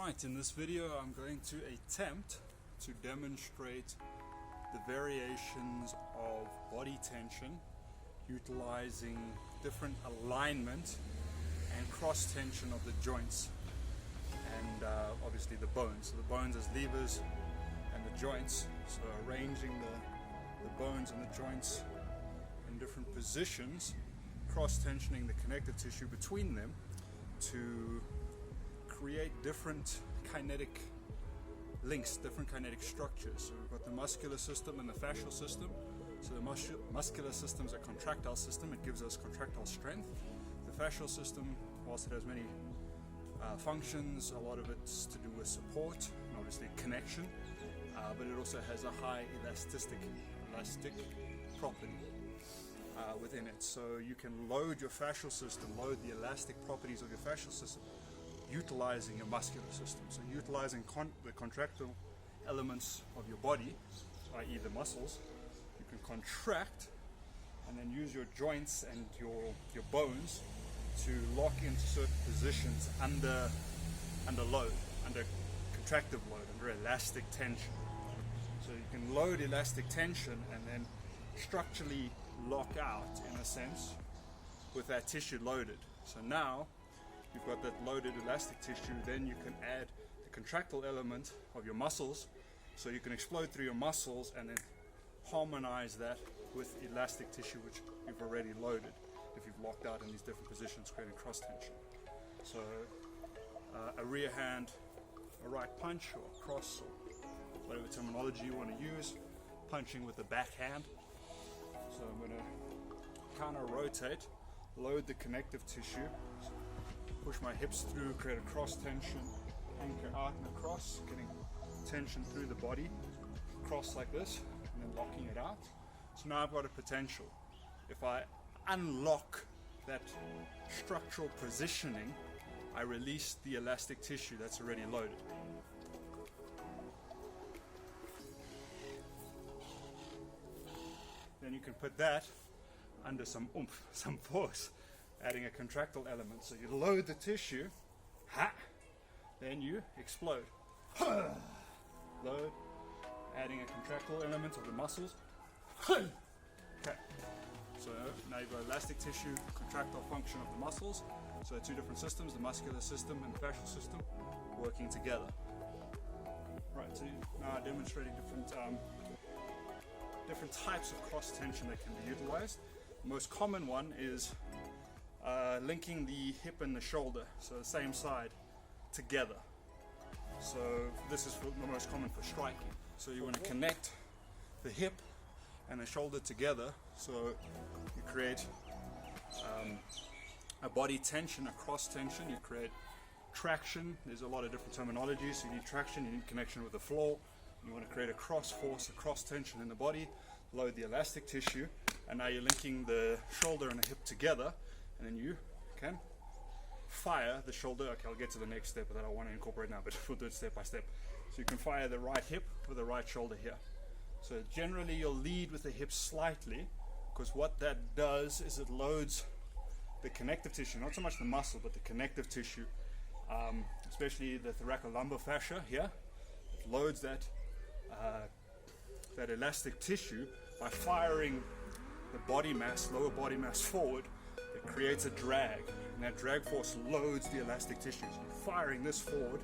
Alright, in this video I'm going to attempt to demonstrate the variations of body tension utilizing different alignment and cross tension of the joints and obviously the bones. So the bones as levers and the joints, so arranging the bones and the joints in different positions, cross tensioning the connective tissue between them to create different kinetic links, different kinetic structures. So we've got the muscular system and the fascial system. So the muscular system is a contractile system, it gives us contractile strength. The fascial system, whilst it has many functions, a lot of it's to do with support and obviously connection, but it also has a high elastic property within it. So you can load your fascial system, load the elastic properties of your fascial system utilizing your muscular system. So utilizing the contractile elements of your body, i.e. the muscles, you can contract and then use your joints and your bones to lock into certain positions under load, under contractive load, under elastic tension. So you can load elastic tension and then structurally lock out, in a sense, with that tissue loaded. So now you've got that loaded elastic tissue, then you can add the contractile element of your muscles, so you can explode through your muscles and then harmonize that with elastic tissue which you've already loaded if you've locked out in these different positions, creating cross tension. So a rear hand, a right punch, or a cross, or whatever terminology you want to use, punching with the back hand. So I'm going to counter rotate, load the connective tissue, push my hips through, create a cross tension, anchor out and across, getting tension through the body, cross like this, and then locking it out. So now I've got a potential. If I unlock that structural positioning, I release the elastic tissue that's already loaded. Then you can put that under some oomph, some force, adding a contractile element. So you load the tissue, then you explode. Load, adding a contractile element of the muscles. Okay. So now you've got elastic tissue, contractile function of the muscles. So two different systems, the muscular system and the fascial system, working together. Right, so now demonstrating different types of cross tension that can be utilized. The most common one is linking the hip and the shoulder, so the same side, together. So this is the most common for striking. So you want to connect the hip and the shoulder together, so you create a body tension, a cross tension, you create traction. There's a lot of different terminologies. So you need traction, you need connection with the floor, you want to create a cross force, a cross tension in the body, load the elastic tissue, and now you're linking the shoulder and the hip together, and then you can fire the shoulder. Okay, I'll get to the next step that I want to incorporate now, but we'll do it step by step. So you can fire the right hip with the right shoulder here. So generally you'll lead with the hip slightly, because what that does is it loads the connective tissue, not so much the muscle, but the connective tissue, especially the thoracolumbar fascia here. It loads that elastic tissue by firing the body mass, lower body mass forward. It creates a drag, and that drag force loads the elastic tissue. So firing this forward,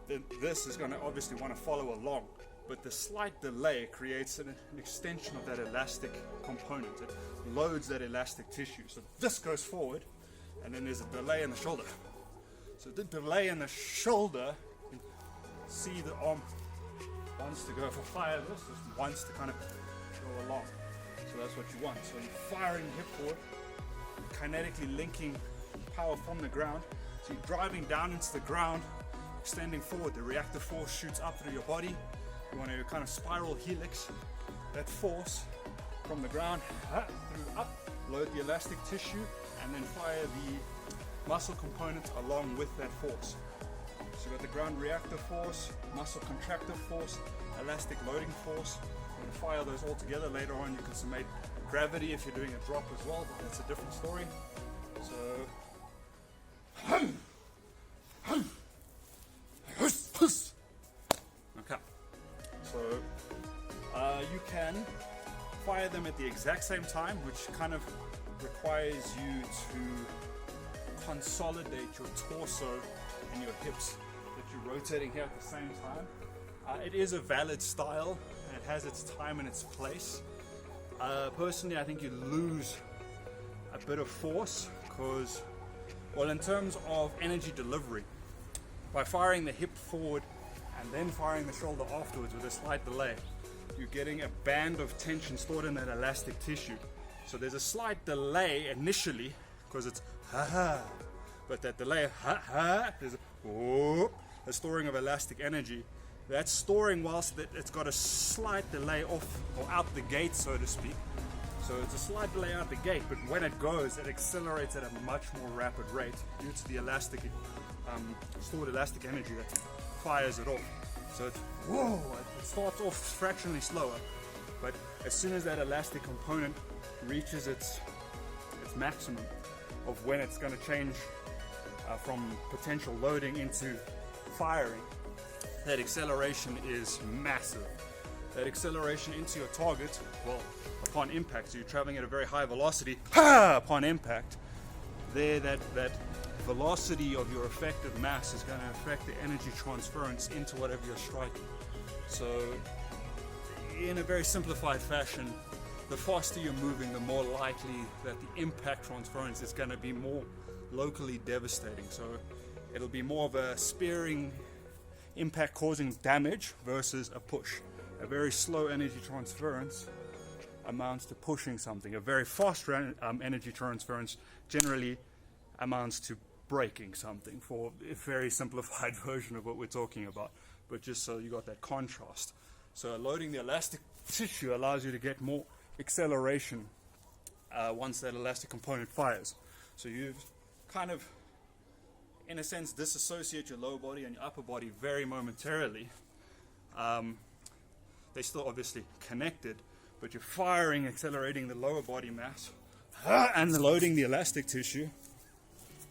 then this is going to obviously want to follow along, but the slight delay creates an extension of that elastic component. It loads that elastic tissue. So this goes forward, and then there's a delay in the shoulder. So the delay in the shoulder, you can see the arm wants to go for fire, this wants to kind of go along. So that's what you want. So you're firing hip forward, kinetically linking power from the ground. So you're driving down into the ground, extending forward. The reactive force shoots up through your body. You want to kind of spiral helix that force from the ground through up, load the elastic tissue, and then fire the muscle component along with that force. So you've got the ground reactive force, muscle contractive force, elastic loading force. You can fire those all together. Later on you can summate gravity if you're doing a drop as well, but that's a different story. So the exact same time, which kind of requires you to consolidate your torso and your hips that you're rotating here at the same time. It is a valid style and it has its time and its place. Personally, I think you lose a bit of force because, well, in terms of energy delivery, by firing the hip forward and then firing the shoulder afterwards with a slight delay, you're getting a band of tension stored in that elastic tissue. So there's a slight delay initially because it's ha-ha, but that delay, ha-ha, there's a storing of elastic energy. That's storing whilst it's got a slight delay off or out the gate, so to speak. So it's a slight delay out the gate, but when it goes, it accelerates at a much more rapid rate due to the elastic, stored elastic energy that fires it off. So it starts off fractionally slower, but as soon as that elastic component reaches its maximum of when it's going to change from potential loading into firing, that acceleration is massive. That acceleration into your target, well, upon impact, so you're traveling at a very high velocity, upon impact, there that velocity of your effective mass is going to affect the energy transference into whatever you're striking. So in a very simplified fashion, the faster you're moving, the more likely that the impact transference is going to be more locally devastating. So it'll be more of a sparing impact causing damage versus a push. A very slow energy transference amounts to pushing something. A very fast energy transference generally amounts to breaking something, for a very simplified version of what we're talking about, but just so you got that contrast. So loading the elastic tissue allows you to get more acceleration once that elastic component fires. So you kind of, in a sense, disassociate your lower body and your upper body very momentarily. They're still obviously connected, but you're firing, accelerating the lower body mass and loading the elastic tissue.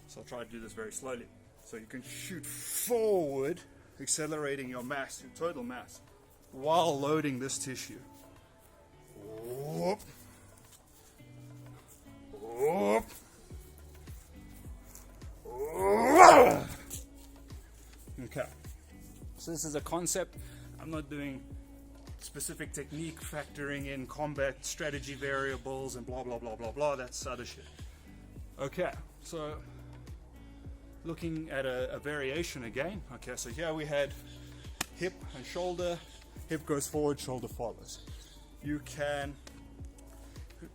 So I'll try to do this very slowly. So you can shoot forward, accelerating your mass, your total mass, while loading this tissue. Whoop. Whoop. Whoop. Okay. So this is a concept. I'm not doing specific technique, factoring in combat strategy variables and blah blah blah blah blah. That's other shit. Okay, so looking at a variation again. Okay, so here we had hip and shoulder. Hip goes forward, shoulder follows. You can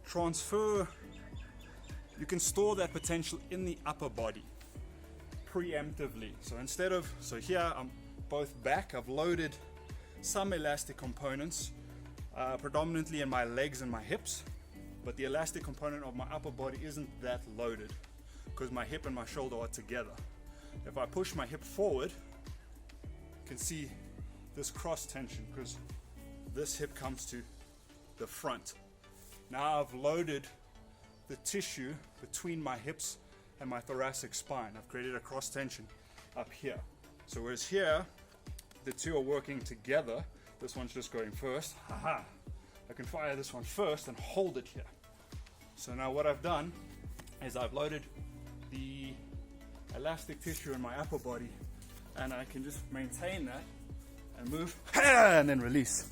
transfer, you can store that potential in the upper body preemptively. So instead of, so here I'm both back, I've loaded some elastic components, predominantly in my legs and my hips, but the elastic component of my upper body isn't that loaded because my hip and my shoulder are together. If I push my hip forward, you can see this cross tension because this hip comes to the front. Now I've loaded the tissue between my hips and my thoracic spine. I've created a cross tension up here. So whereas here, the two are working together, this one's just going first. Haha! I can fire this one first and hold it here. So now what I've done is I've loaded the elastic tissue in my upper body, and I can just maintain that and move and then release.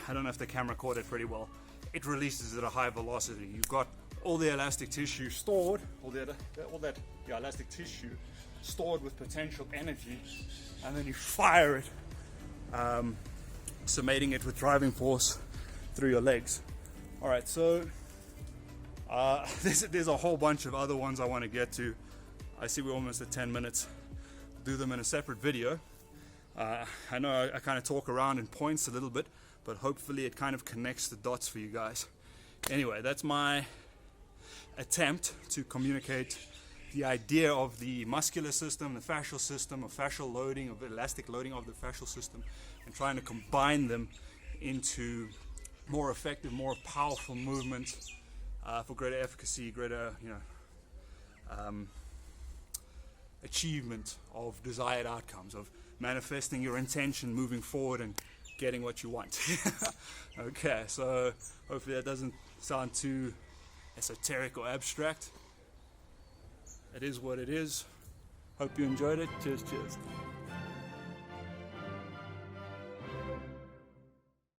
I don't know if the camera caught it pretty well. It releases at a high velocity. You've got all the elastic tissue stored, all that elastic tissue stored with potential energy, and then you fire it, summating it with driving force through your legs. All right, so there's a whole bunch of other ones I want to get to. I see we're almost at 10 minutes. Do them in a separate video. I know I kind of talk around in points a little bit, but hopefully it kind of connects the dots for you guys. Anyway, that's my attempt to communicate the idea of the muscular system, the fascial system, of fascial loading, of elastic loading of the fascial system, and trying to combine them into more effective, more powerful movements for greater efficacy, greater achievement of desired outcomes, of manifesting your intention moving forward and getting what you want. Okay, so hopefully that doesn't sound too esoteric or abstract. It is what it is. Hope you enjoyed it. Cheers, cheers.